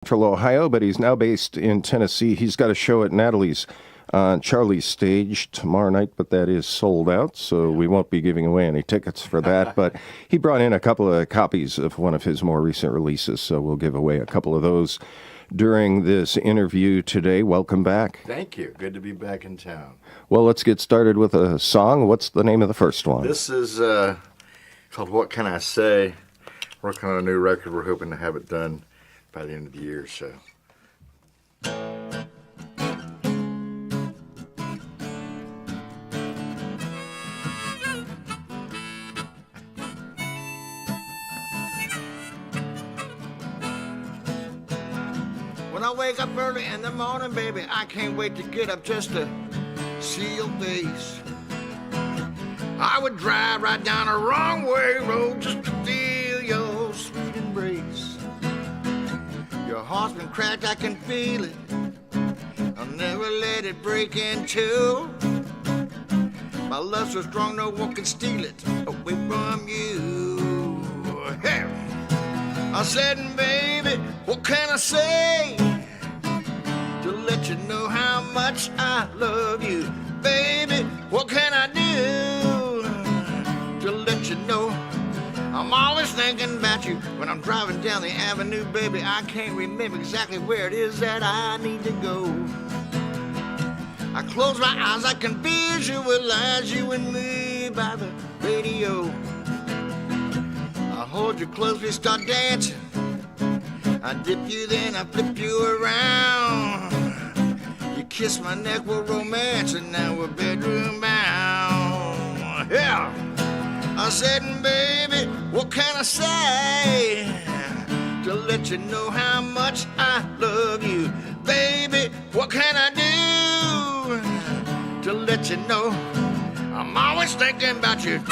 Central Ohio, but he's now based in Tennessee. He's got a show at Natalie's on Charlie's stage tomorrow night, but that is sold out, so we won't be giving away any tickets for that. But he brought in a couple of copies of one of his more recent releases, so we'll give away a couple of those during this interview today. Welcome back. Thank you. Good to be back in town. Well, let's get started with a song. What's the name of the first one? This is called What Can I Say? Working on a new record. We're hoping to have it done by the end of the year, so. When I wake up early in the morning, baby, I can't wait to get up just to see your face. I would drive right down a wrong way road just to feel your sweet embrace. Your heart's been cracked, I can feel it. I'll never let it break in two. My love's so strong, no one can steal it away from you. Hey. I said, baby, what can I say to let you know how much I love you? Baby, what can I do to let you know I'm always thinking about you? When I'm driving down the avenue, baby, I can't remember exactly where it is that I need to go. I close my eyes, I can visualize you and me by the radio. I hold you close, we start dancing. I dip you, then I flip you around. You kiss my neck, we're romance, and now we're bedroom bound. Yeah. I said, baby, what can I say to let you know how much I love you? Baby, what can I do to let you know I'm always thinking about you?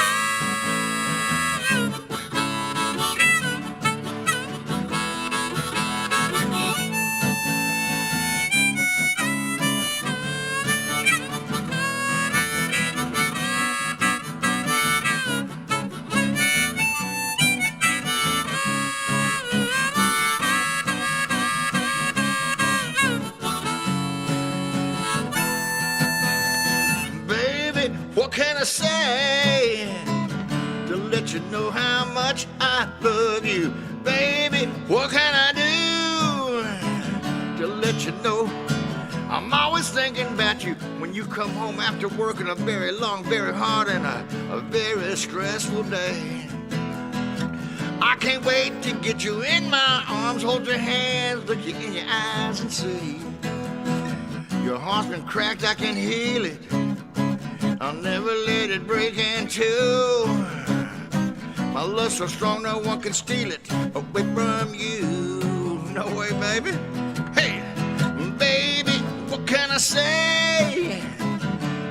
What can I say to let you know how much I love you? Baby, what can I do to let you know I'm always thinking about you when you come home after working a very long, very hard, and a very stressful day? I can't wait to get you in my arms, hold your hands, look you in your eyes and see your heart's been cracked, I can heal it. I'll never let it break in two. My love's so strong, no one can steal it away from you. No way, baby. Hey, baby, what can I say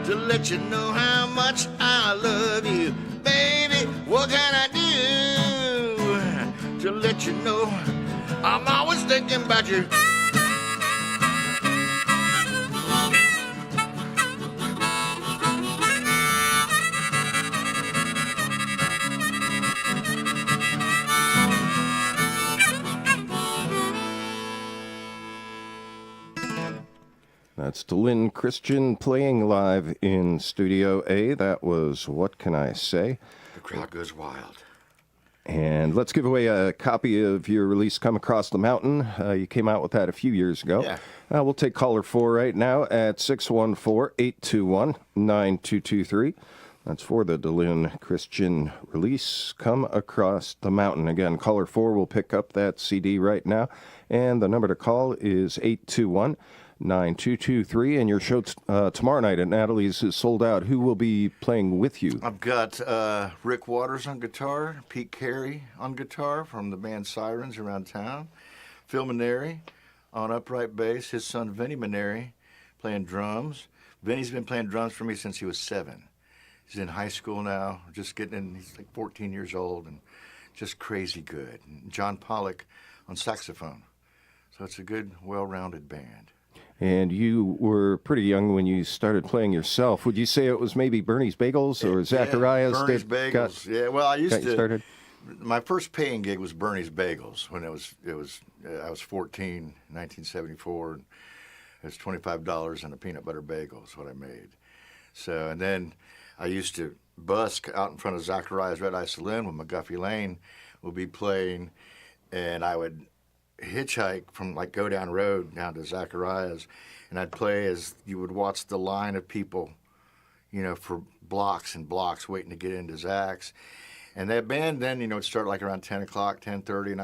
to let you know how much I love you? Baby, what can I do to let you know I'm always thinking about you? That's Delyn Christian playing live in Studio A. That was What Can I Say? The crowd goes wild. And let's give away a copy of your release, Come Across the Mountain. You came out with that a few years ago. Yeah. We'll take caller 4 right now at 614-821-9223. That's for the Delyn Christian release, Come Across the Mountain. Again, caller 4 will pick up that CD right now. And the number to call is 821-9223, and your show tomorrow night at Natalie's is sold out. Who will be playing with you? I've got Rick Waters on guitar, Pete Carey on guitar from the band Sirens around town, Phil Maneri on upright bass, his son Vinny Maneri playing drums. Vinny's been playing drums for me since he was 7. He's in high school now, just getting in, he's like 14 years old and just crazy good. And John Pollock on saxophone. So it's a good, well-rounded band. And you were pretty young when you started playing yourself. Would you say it was maybe Bernie's Bagels or Zacharias? Bernie's Bagels. Yeah, well, I used to. Started? My first paying gig was Bernie's Bagels when I was 14, 1974. And it was $25 and a peanut butter bagel is what I made. So, and then I used to busk out in front of Zachariah's Red Eye Saloon when McGuffey Lane would be playing, and I would hitchhike from like go down road down to Zachariah's, and I'd play as you would watch the line of people, you know, for blocks and blocks waiting to get into Zach's. And that band then, you know, would start like around 10 o'clock, 10:30, and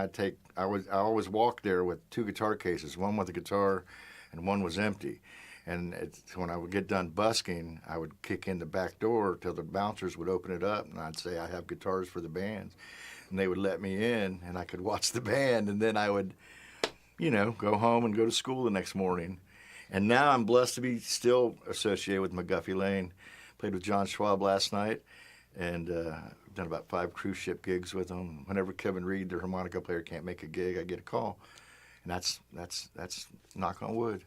I always walk there with two guitar cases, one with a guitar and one was empty. And when I would get done busking, I would kick in the back door till the bouncers would open it up, and I'd say, I have guitars for the bands. And they would let me in, and I could watch the band, and then I would, you know, go home and go to school the next morning. And now I'm blessed to be still associated with McGuffey Lane. Played with John Schwab last night, and done about 5 cruise ship gigs with him. Whenever Kevin Reed, their harmonica player, can't make a gig, I get a call. And that's knock on wood.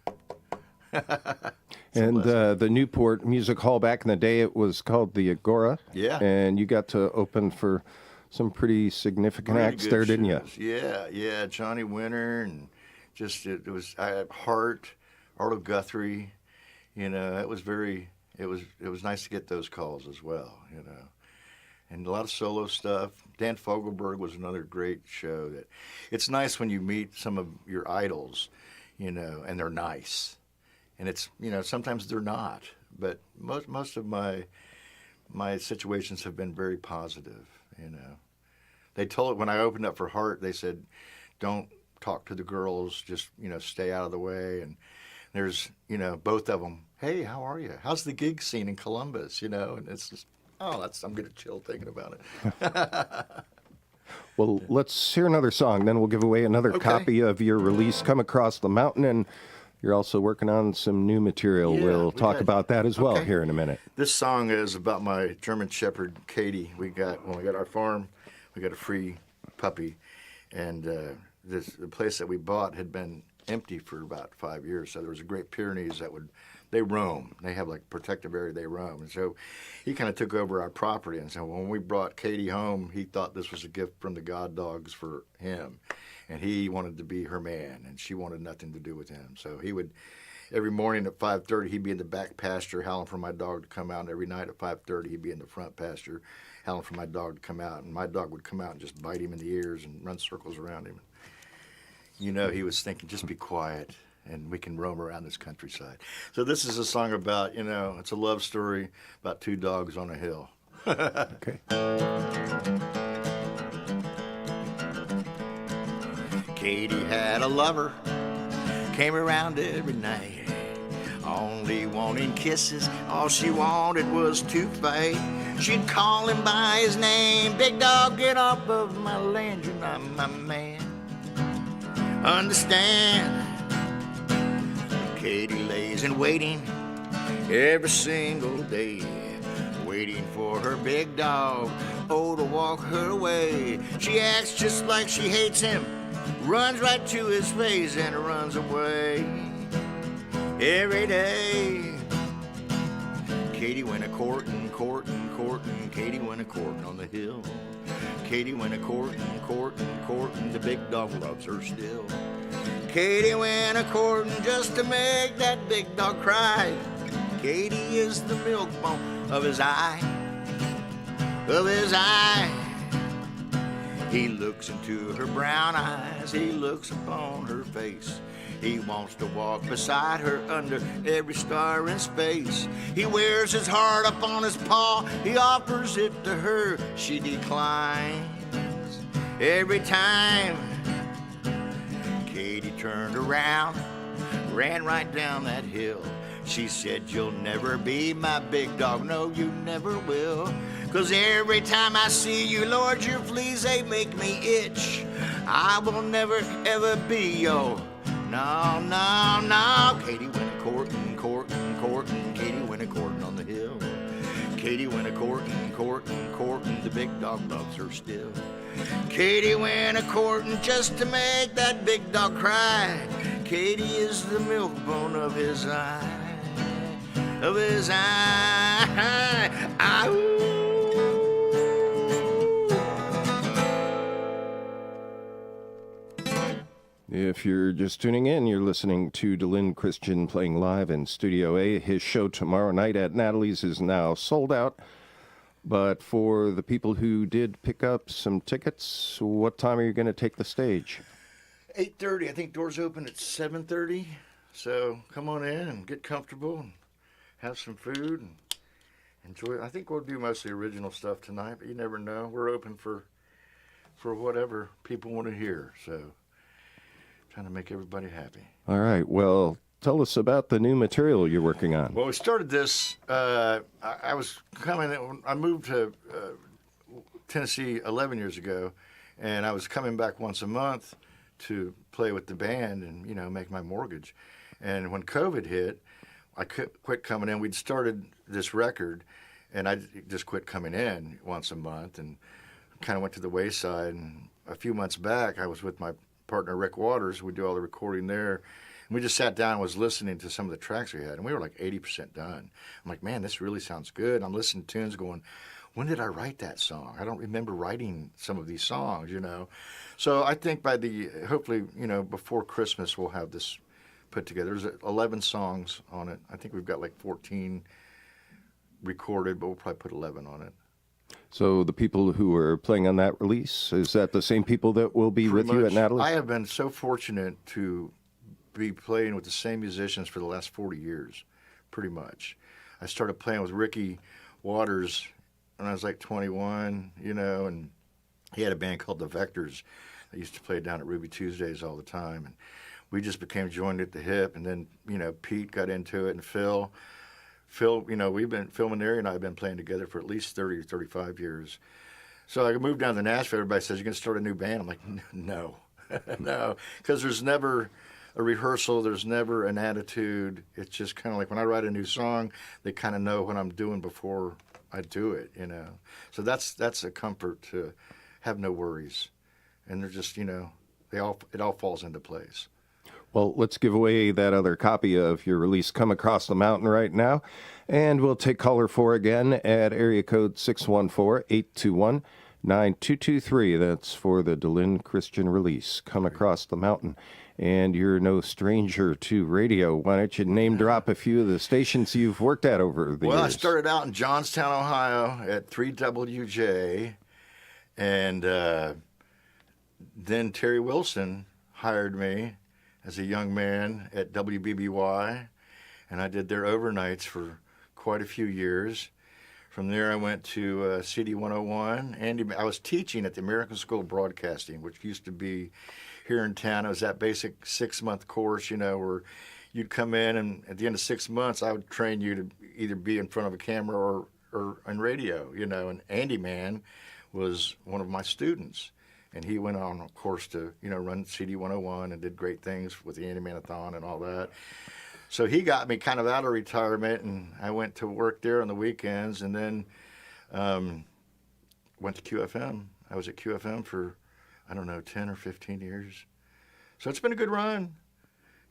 And the Newport Music Hall, back in the day, it was called the Agora. Yeah. And you got to open for some pretty significant Really acts good there, didn't you? shows. Yeah. Johnny Winter, and just it was I had Hart, Arlo Guthrie. You know, it was nice to get those calls as well. You know, and a lot of solo stuff. Dan Fogelberg was another great show. That it's nice when you meet some of your idols, you know, and they're nice. And it's, you know, sometimes they're not, but most of my situations have been very positive, you know. They told, when I opened up for Hart, they said, don't talk to the girls, just, you know, stay out of the way. And there's, you know, both of them, hey, how are you? How's the gig scene in Columbus, you know? And it's just, I'm getting chill thinking about it. Well, let's hear another song, then we'll give away another copy of your release, Come Across the Mountain, and you're also working on some new material. Yeah, we'll we talk did. about that as well Okay. here in a minute. This song is about my German Shepherd, Katie. When we got our farm, we got a free puppy, and the place that we bought had been empty for about 5 years. So there was a Great Pyrenees they roam. They have like protective area, they roam. And so he kind of took over our property. And so when we brought Katie home, he thought this was a gift from the God Dogs for him. And he wanted to be her man, and she wanted nothing to do with him. So he would, every morning at 5:30, he'd be in the back pasture howling for my dog to come out. And every night at 5:30, he'd be in the front pasture howling for my dog to come out. And my dog would come out and just bite him in the ears and run circles around him. You know, he was thinking, just be quiet, and we can roam around this countryside. So this is a song about, you know, it's a love story about 2 dogs on a hill. Okay. Katie had a lover, came around every night, only wanting kisses, all she wanted was to fight. She'd call him by his name, big dog, get off of my land, you're not my man. Understand, Katie lays in waiting every single day, waiting for her big dog, to walk her way. She acts just like she hates him, runs right to his face and runs away every day. Katie went a-courtin', courtin', courtin', Katie went a-courtin' on the hill. Katie went a-courtin', courtin', courtin', the big dog loves her still. Katie went a-courtin' just to make that big dog cry. Katie is the milk bone of his eye, of his eye. He looks into her brown eyes, he looks upon her face. He wants to walk beside her under every star in space. He wears his heart up on his paw, he offers it to her, she declines every time. Katie turned around, ran right down that hill. She said, you'll never be my big dog, no, you never will. 'Cause every time I see you, Lord, your fleas, they make me itch. I will never, ever be your, no, no, no. Katie went a-courtin', courtin', courtin', Katie went a-courtin' on the hill. Katie went a-courtin', courtin', courtin', the big dog loves her still. Katie went a-courtin' just to make that big dog cry. Katie is the milk bone of his eye, of his eye. If you're just tuning in, you're listening to Delyn Christian playing live in Studio A. His show tomorrow night at Natalie's is now sold out. But for the people who did pick up some tickets, what time are you going to take the stage? 8:30. I think doors open at 7:30. So come on in and get comfortable and have some food and enjoy it. I think we'll do mostly original stuff tonight, but you never know. We're open for whatever people want to hear. So trying to make everybody happy. All right. Well, tell us about the new material you're working on. Well, we started this. I was coming. I moved to Tennessee 11 years ago, and I was coming back once a month to play with the band and make my mortgage. And when COVID hit, I quit coming in. We'd started this record, and I just quit coming in once a month and kind of went to the wayside. And a few months back, I was with my partner Rick Waters. We do all the recording there. And we just sat down and was listening to some of the tracks we had, and we were like 80% done. I'm like, man, this really sounds good. I'm listening to tunes going, when did I write that song? I don't remember writing some of these songs, So I think hopefully, before Christmas, we'll have this put together. There's 11 songs on it. I think we've got like 14 recorded, but we'll probably put 11 on it. So the people who are playing on that release, is that the same people that will be with you at Natalie's? I have been so fortunate to be playing with the same musicians for the last 40 years, pretty much. I started playing with Ricky Waters when I was like 21, and he had a band called The Vectors that used to play down at Ruby Tuesdays all the time. And we just became joined at the hip. And then, Pete got into it, and Phil, Phil, Maneri and I have been playing together for at least 30 or 35 years. So I moved down to Nashville. Everybody says, you're going to start a new band? I'm like, no, no, because there's never a rehearsal. There's never an attitude. It's just kind of like when I write a new song, they kind of know what I'm doing before I do it, So that's a comfort to have no worries. And they're just, it all falls into place. Well, let's give away that other copy of your release, Come Across the Mountain, right now. And we'll take caller 4 again at area code 614-821-9223. That's for the Delyn Christian release, Come Across the Mountain. And you're no stranger to radio. Why don't you name drop a few of the stations you've worked at over the years? Well, I started out in Johnstown, Ohio at 3WJ. And then Terry Wilson hired me as a young man at WBBY, and I did their overnights for quite a few years. From there, I went to CD 101. I was teaching at the American School of Broadcasting, which used to be here in town. It was that basic 6-month course, where you'd come in, and at the end of 6 months, I would train you to either be in front of a camera or on radio, And Andy Mann was one of my students. And he went on, of course, to, run CD 101 and did great things with the Andy Manathon and all that. So he got me kind of out of retirement, and I went to work there on the weekends, and then went to QFM. I was at QFM for, 10 or 15 years. So it's been a good run.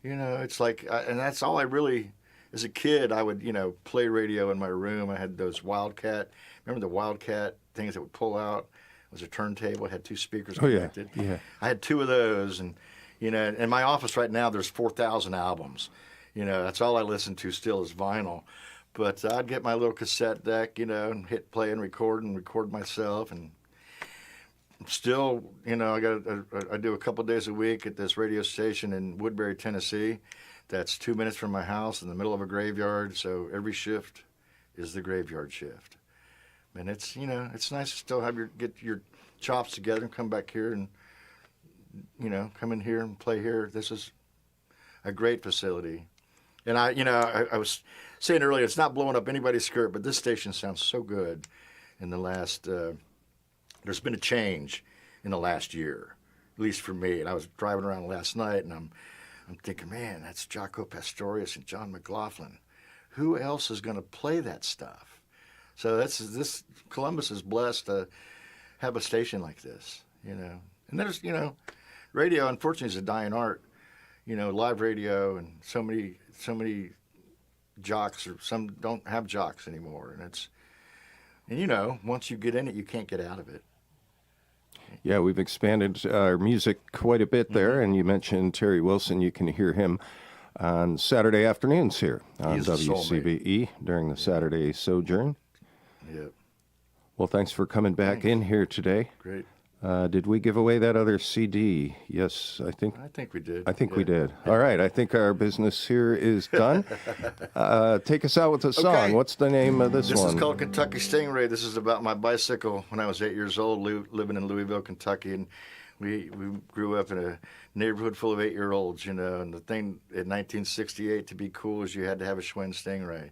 It's like, and that's all I really, as a kid, I would, play radio in my room. I had those Wildcat, remember the Wildcat things that would pull out? It was a turntable. It had 2 speakers connected. Oh, yeah. I had 2 of those. And, in my office right now, there's 4,000 albums. That's all I listen to still is vinyl. But I'd get my little cassette deck, and hit play and record myself. And still, I do a couple days a week at this radio station in Woodbury, Tennessee. That's 2 minutes from my house in the middle of a graveyard. So every shift is the graveyard shift. And it's, it's nice to still get your chops together and come back here and, come in here and play here. This is a great facility. And I was saying earlier, it's not blowing up anybody's skirt, but this station sounds so good in the last, there's been a change in the last year, at least for me. And I was driving around last night, and I'm thinking, man, that's Jaco Pastorius and John McLaughlin. Who else is going to play that stuff? So this Columbus is blessed to have a station like this, And there's, radio, unfortunately, is a dying art. Live radio, and so many jocks, or some don't have jocks anymore. And once you get in it, you can't get out of it. Yeah, we've expanded our music quite a bit there, and you mentioned Terry Wilson. You can hear him on Saturday afternoons here on He's a soulmate. WCBE during the Saturday Sojourn. Yep. Well, thanks for coming back in here today. Great. Did we give away that other CD? Yes, I think we did. I think we did. All right, I think our business here is done. Take us out with a song. Okay. What's the name of this This one? is called Kentucky Stingray. This is about my bicycle when I was 8 years old, living in Louisville, Kentucky, and we grew up in a neighborhood full of 8-year-olds, you know. And the thing in 1968 to be cool is you had to have a Schwinn Stingray.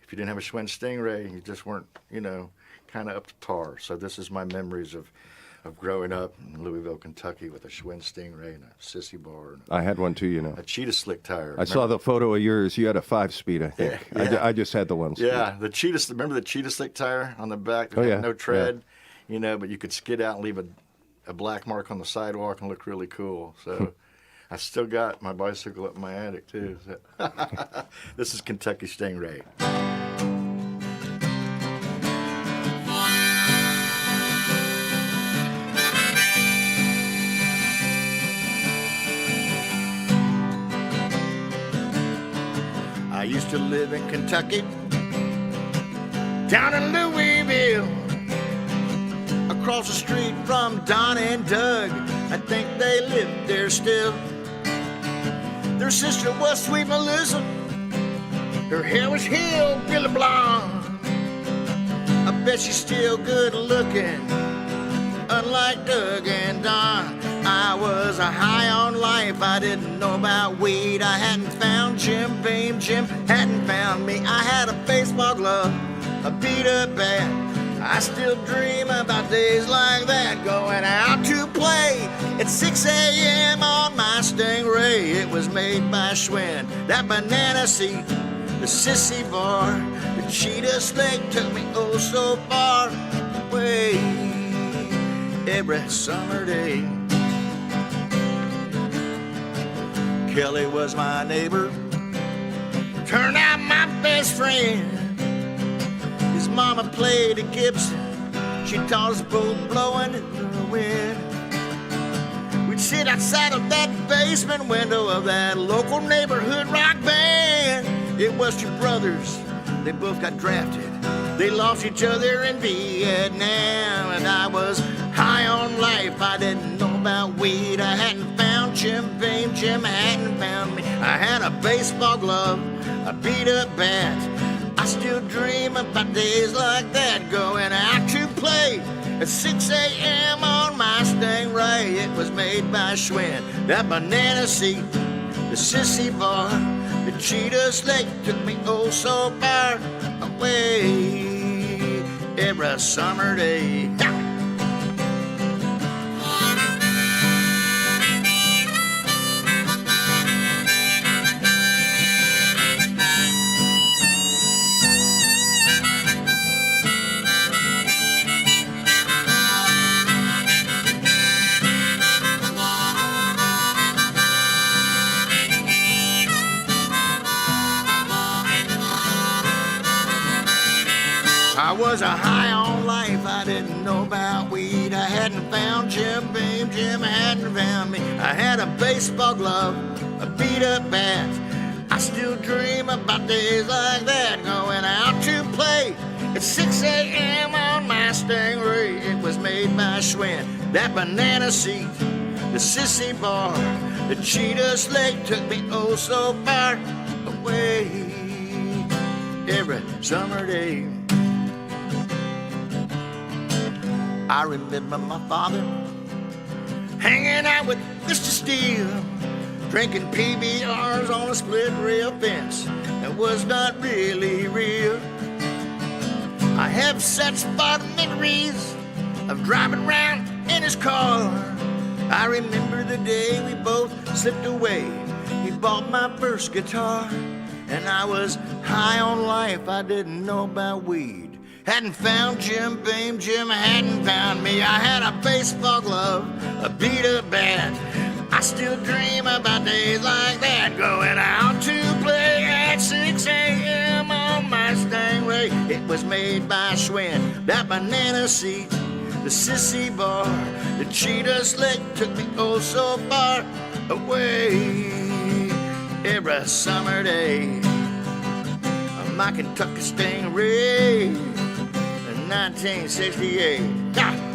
If you didn't have a Schwinn Stingray, you just weren't, you know, kind of up to par. So this is my memories of growing up in Louisville, Kentucky, with a Schwinn Stingray and a sissy bar and I had one too, you know. a cheetah slick tire. I saw the photo of yours. You had a 5-speed, I think. Yeah. I just had the 1-speed. Yeah, the cheetah. Remember the cheetah slick tire on the back? That Oh, had yeah, no tread, you know, but you could skid out and leave a black mark on the sidewalk and look really cool. So I still got my bicycle up in my attic too. So. This is Kentucky Stingray. I used to live in Kentucky, down in Louisville, across the street from Don and Doug. I think they lived there still. Their sister was Sweet Melissa. Her hair was hillbilly blonde. I bet she's still good looking, unlike Doug and Don. I was a high on life, I didn't know about weed. I hadn't found Jim Beam, Jim hadn't found me. I had a baseball glove, a beat up bat. I still dream about days like that, going out to play at 6 a.m. on my Stingray. It was made by Schwinn, that banana seat, the sissy bar, the cheetah snake took me oh so far away every summer day. Kelly was my neighbor, turned out my best friend. His mama played a Gibson, she taught us both blowing in the wind. We'd sit outside of that basement window of that local neighborhood rock band. It was two brothers, they both got drafted. They lost each other in Vietnam, and I was high on life. I didn't know about weed. I hadn't found Jim Beam, Jim hadn't found me. I had a baseball glove, a beat up bat. I still dream about days like that, going out to play at 6 a.m. on my Stingray. It was made by Schwinn, that banana seat, the sissy bar, the cheetah snake took me oh so far away every summer day. I was a high on life, I didn't know about weed. I hadn't found Jim Beam, Jim hadn't found me. I had a baseball glove, a beat up bat. I still dream about days like that, going out to play at 6 a.m. on my Stingray. It was made by Schwinn, that banana seat, the sissy bar, the cheetah snake took me oh so far away every summer day. I remember my father hanging out with Mr. Steele, drinking PBRs on a split rail fence that was not really real. I have such fond memories of driving around in his car. I remember the day we both slipped away. He bought my first guitar, and I was high on life. I didn't know about weed. Hadn't found Jim Beam, Jim hadn't found me. I had a baseball glove, a beat-up bat. I still dream about days like that, going out to play at 6 a.m. on my Stingray. It was made by Schwinn, that banana seat, the sissy bar. The cheetah slick took me oh so far away. Every summer day, my Kentucky Stingray in 1968.